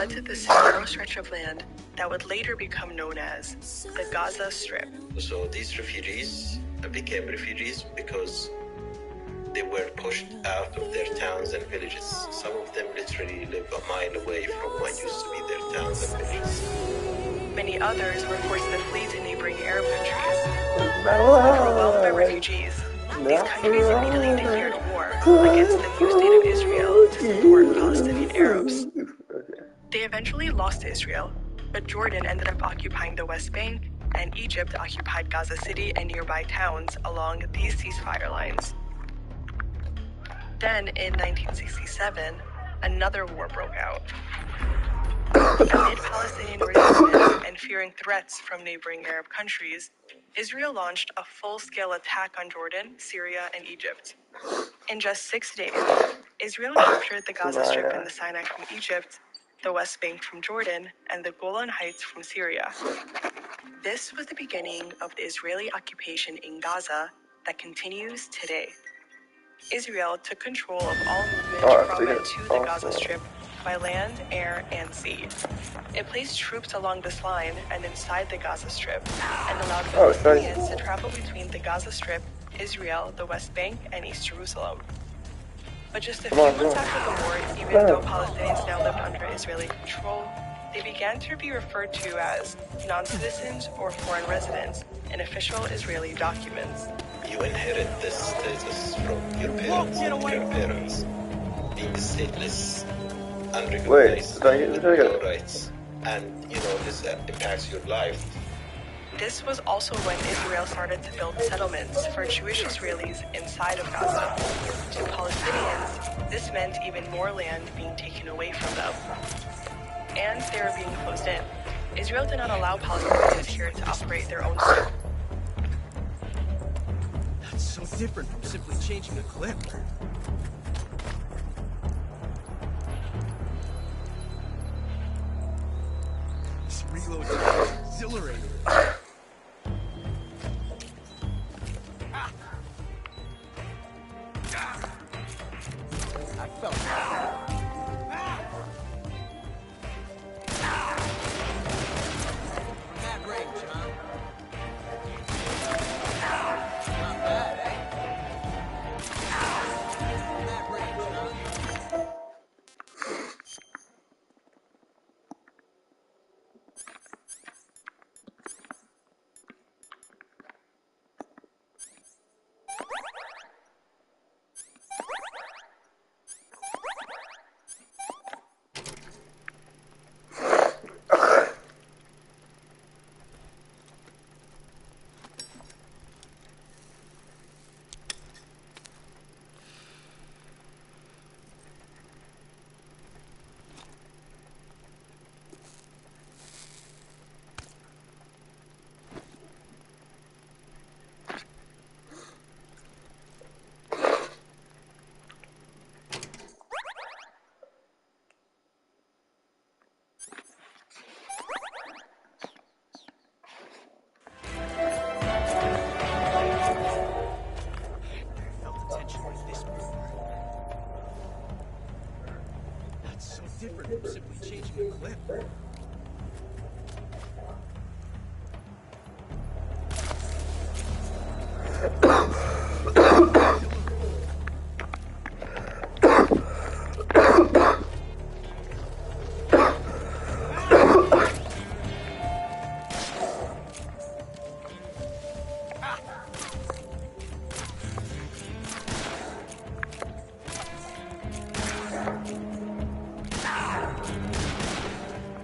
to this narrow stretch of land that would later become known as the Gaza Strip. So these refugees became refugees because they were pushed out of their towns and villages. Some of them literally live a mile away from what used to be their towns and villages. Many others were forced to flee to neighboring Arab countries. Overwhelmed by refugees, these countries immediately declared war against the new state of Israel to support Palestinian Arabs. They eventually lost to Israel, but Jordan ended up occupying the West Bank, and Egypt occupied Gaza City and nearby towns along these ceasefire lines. Then, in 1967, another war broke out. Amid Palestinian resistance and fearing threats from neighboring Arab countries, Israel launched a full-scale attack on Jordan, Syria, and Egypt. In just 6 days, Israel captured the Gaza Strip and the Sinai from Egypt, the West Bank from Jordan, and the Golan Heights from Syria. This was the beginning of the Israeli occupation in Gaza that continues today. Israel took control of all movement from and to the Gaza Strip by land, air, and sea. It placed troops along this line and inside the Gaza Strip, and allowed Palestinians to travel between the Gaza Strip, Israel, the West Bank, and East Jerusalem. But just a few months after the war, even though Palestinians now lived under Israeli control, they began to be referred to as non-citizens or foreign residents in official Israeli documents. You inherit this status from your parents and grandparents, being stateless, unrecognized, with no rights, and this impacts your life. This was also when Israel started to build settlements for Jewish Israelis inside of Gaza. To Palestinians, this meant even more land being taken away from them. And they were being closed in. Israel did not allow Palestinians here to operate their own schools. That's so different from simply changing a clip. This reload is exhilarating. I felt that. Different from simply changing a clip.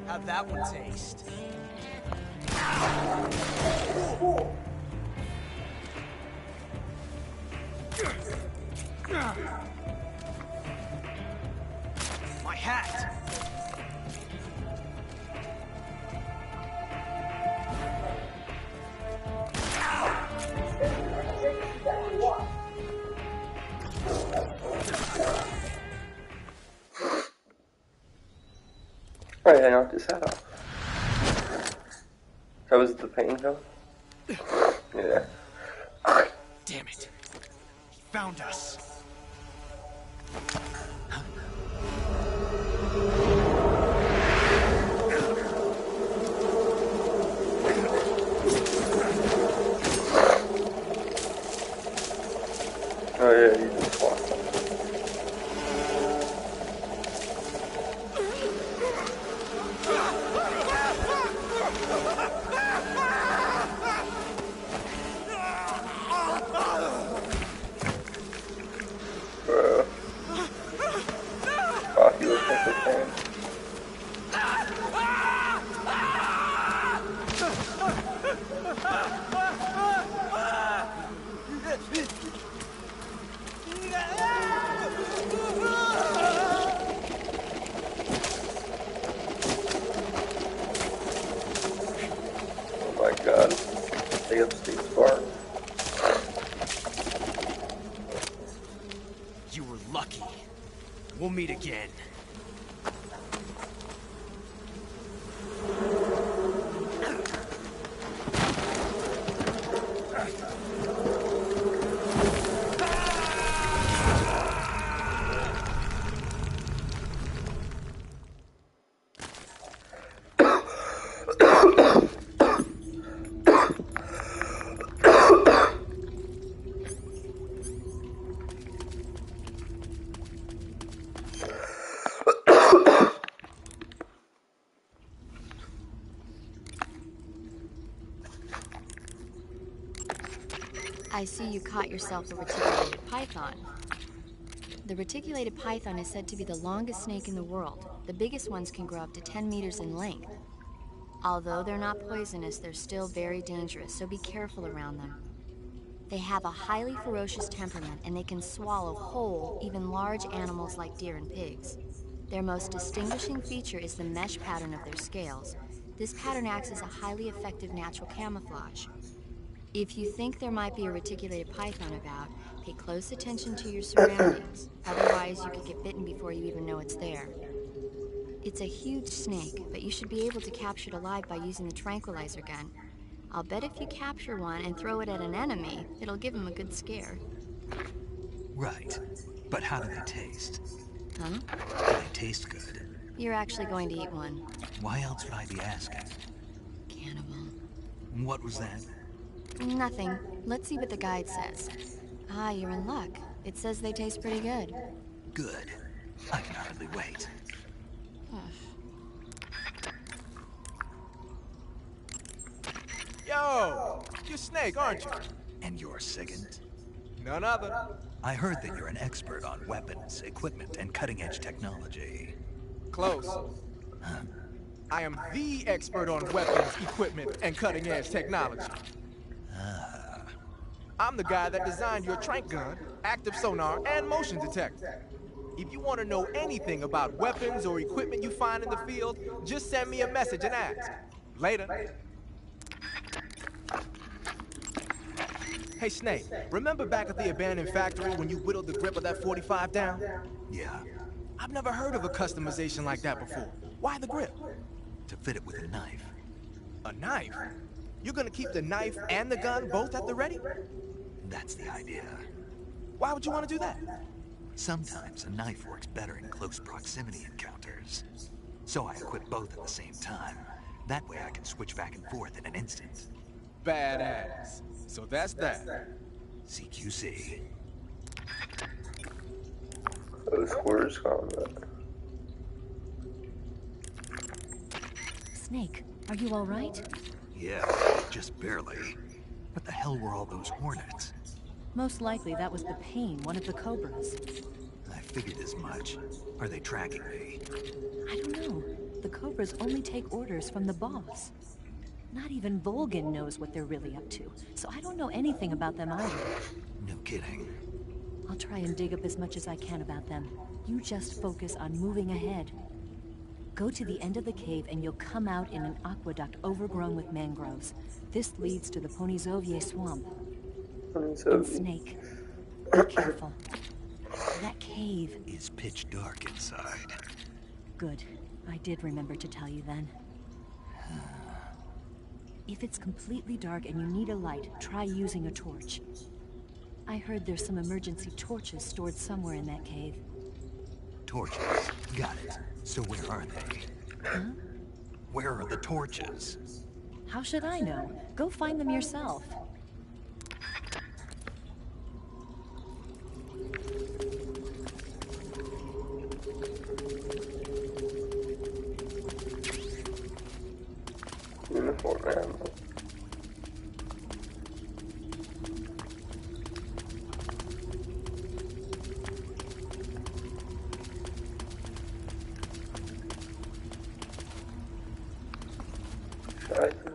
How'd that one taste? My hat! Right, I knocked his hat off. That was the pain though? Yeah. Damn it. He found us. Take up Steve's bar. You were lucky. We'll meet again. I see you caught yourself a reticulated python. The reticulated python is said to be the longest snake in the world. The biggest ones can grow up to 10 meters in length. Although they're not poisonous, they're still very dangerous, so be careful around them. They have a highly ferocious temperament, and they can swallow whole, even large animals like deer and pigs. Their most distinguishing feature is the mesh pattern of their scales. This pattern acts as a highly effective natural camouflage. If you think there might be a reticulated python about, pay close attention to your surroundings. Otherwise, you could get bitten before you even know it's there. It's a huge snake, but you should be able to capture it alive by using the tranquilizer gun. I'll bet if you capture one and throw it at an enemy, it'll give him a good scare. Right. But how do they taste? Huh? Do they taste good? You're actually going to eat one. Why else would I be asking? Cannibal. What was that? Nothing. Let's see what the guide says. Ah, you're in luck. It says they taste pretty good. Good. I can hardly wait. Yo! You're Snake, aren't you? And you're Sigint? None other. I heard that you're an expert on weapons, equipment, and cutting-edge technology. Close. I am the expert on weapons, equipment, and cutting-edge technology. I'm the guy that designed your trank gun, active sonar, and motion detector. If you want to know anything about weapons or equipment you find in the field, just send me a message and ask. Later. Hey, Snake, remember back at the abandoned factory when you whittled the grip of that 45 down? Yeah, I've never heard of a customization like that before. Why the grip? to fit it with a knife. A knife? You're gonna keep the knife and the gun both at the ready? That's the idea. Why would you want to do that? Sometimes a knife works better in close proximity encounters. So I equip both at the same time. That way I can switch back and forth in an instant. Badass. So that's that. CQC. Close quarters combat. Snake, are you all right? Yeah, just barely. What the hell were all those hornets? Most likely that was the pain, one of the cobras. I figured as much. Are they tracking me? I don't know. The cobras only take orders from the boss. Not even Volgin knows what they're really up to, so I don't know anything about them either. No kidding. I'll try and dig up as much as I can about them. You just focus on moving ahead. Go to the end of the cave and you'll come out in an aqueduct overgrown with mangroves. This leads to the Ponizovye swamp. And Snake, be careful. That cave... Is pitch dark inside. Good. I did remember to tell you then. If it's completely dark and you need a light, try using a torch. I heard there's some emergency torches stored somewhere in that cave. Torches. Got it. So where are they? Huh? Where are the torches? How should I know? Go find them yourself. Uniform ammo. Scheiße.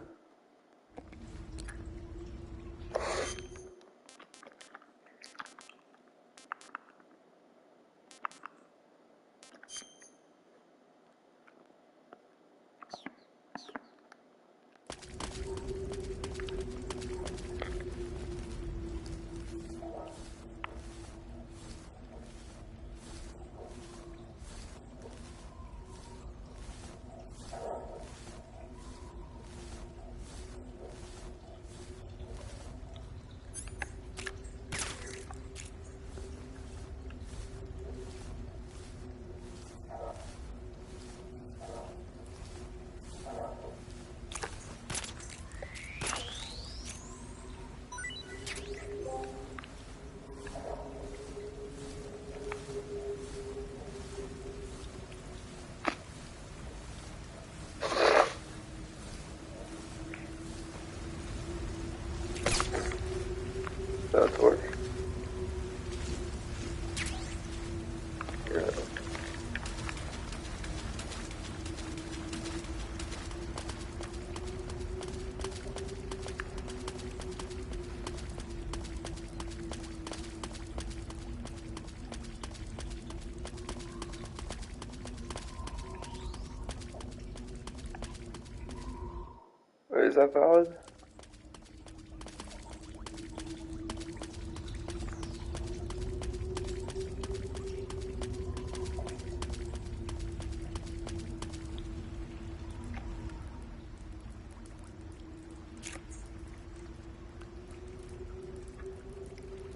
is that valid?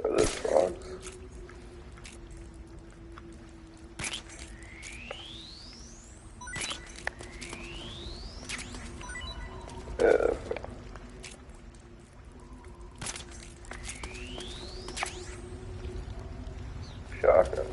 Are those frogs? Yeah. Shotgun.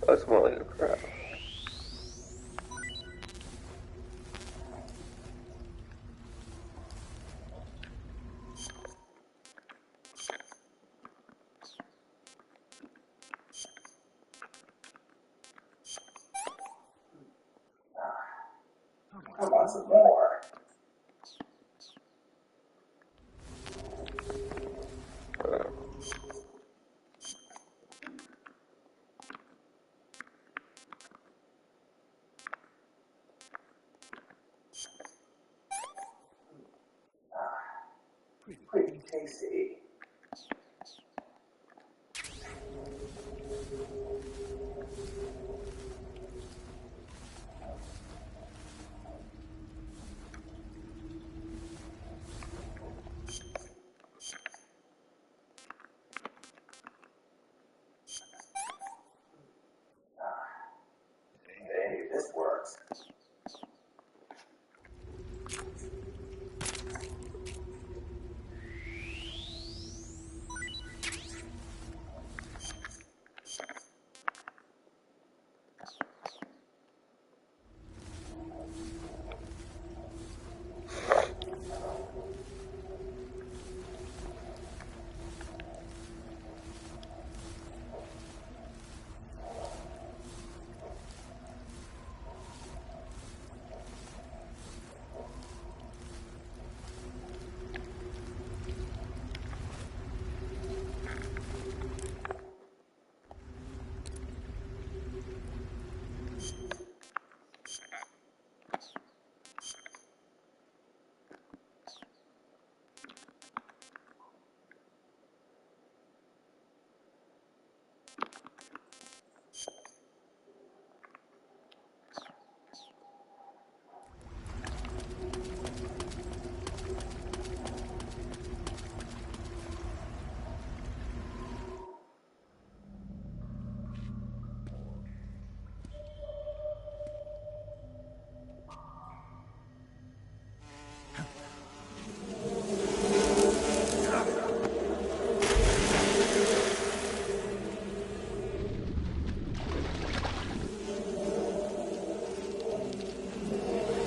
That's more like a crab. I want some more. Pretty tasty. Hey, this works.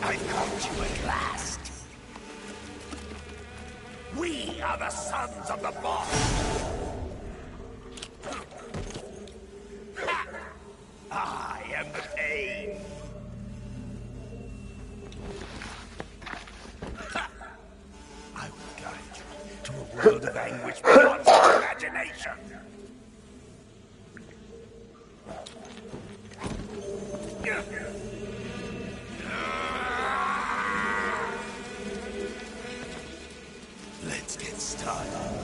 I've caught you at last. We are the sons of the boss. I am the pain. I will guide you to a world of anguish beyond destination. Let's get started.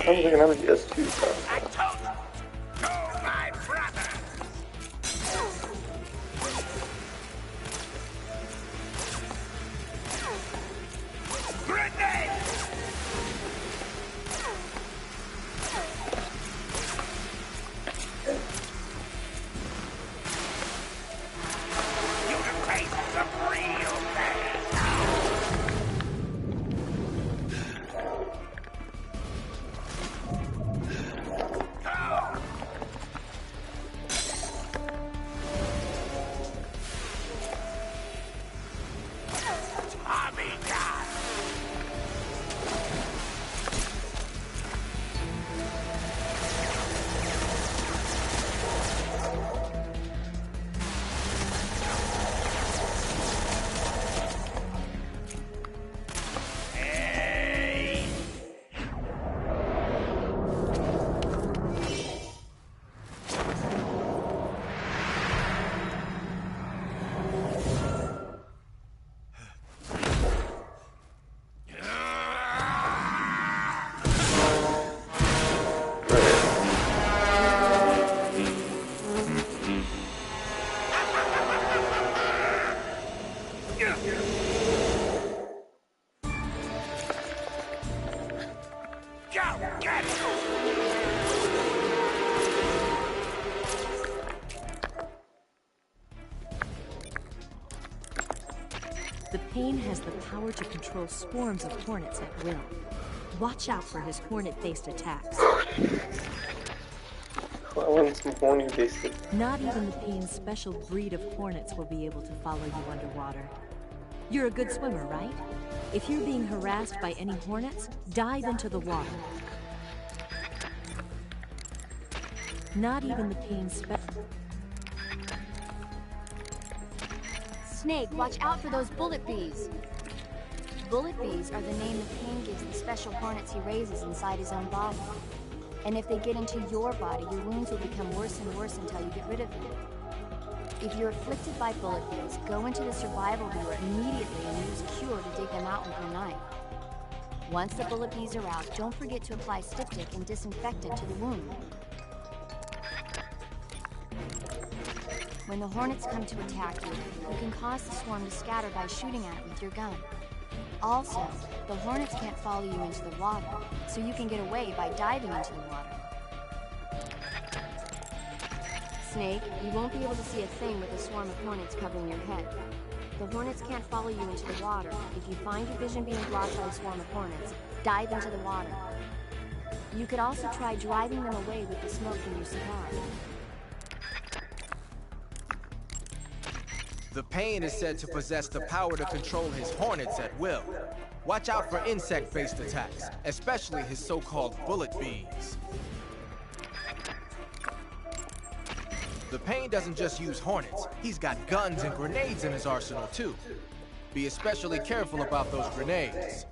Sounds like an MGS2 sound. The pain has the power to control swarms of hornets at will. Watch out for his hornet-based attacks. I want some horny based. Not even the Pain's special breed of hornets will be able to follow you underwater. You're a good swimmer, right? If you're being harassed by any hornets, dive into the water. Not even the Pain's special... Snake, watch out for those bullet bees. Bullet bees are the name the Pain gives the special hornets he raises inside his own body. And if they get into your body, your wounds will become worse and worse until you get rid of them. If you're afflicted by bullet bees, go into the survival viewer immediately and use Cure to dig them out with your knife. Once the bullet bees are out, don't forget to apply styptic and disinfectant to the wound. When the hornets come to attack you, you can cause the swarm to scatter by shooting at it with your gun. Also, the hornets can't follow you into the water, so you can get away by diving into the water. Snake, you won't be able to see a thing with a swarm of hornets covering your head. The hornets can't follow you into the water. If you find your vision being blocked by a swarm of hornets, dive into the water. You could also try driving them away with the smoke from your cigar. The Pain is said to possess the power to control his hornets at will. Watch out for insect-based attacks, especially his so-called bullet bees. The Pain doesn't just use hornets, he's got guns and grenades in his arsenal too. Be especially careful about those grenades.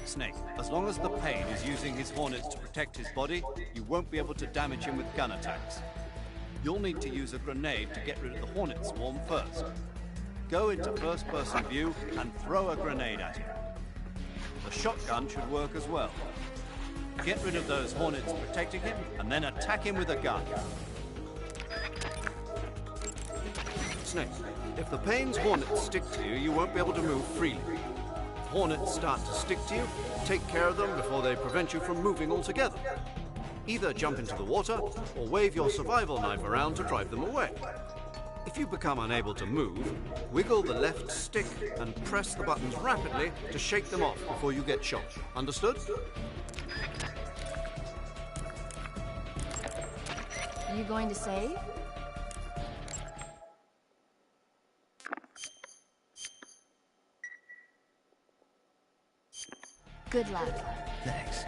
Snake, as long as the Pain is using his hornets to protect his body, you won't be able to damage him with gun attacks. You'll need to use a grenade to get rid of the hornet swarm first. Go into first-person view and throw a grenade at him. The shotgun should work as well. Get rid of those hornets protecting him, and then attack him with a gun. Snake, if the Pain's hornets stick to you, you won't be able to move freely. If hornets start to stick to you, take care of them before they prevent you from moving altogether. Either jump into the water, or wave your survival knife around to drive them away. If you become unable to move, wiggle the left stick and press the buttons rapidly to shake them off before you get shot. Understood? You going to save? Good luck. Thanks.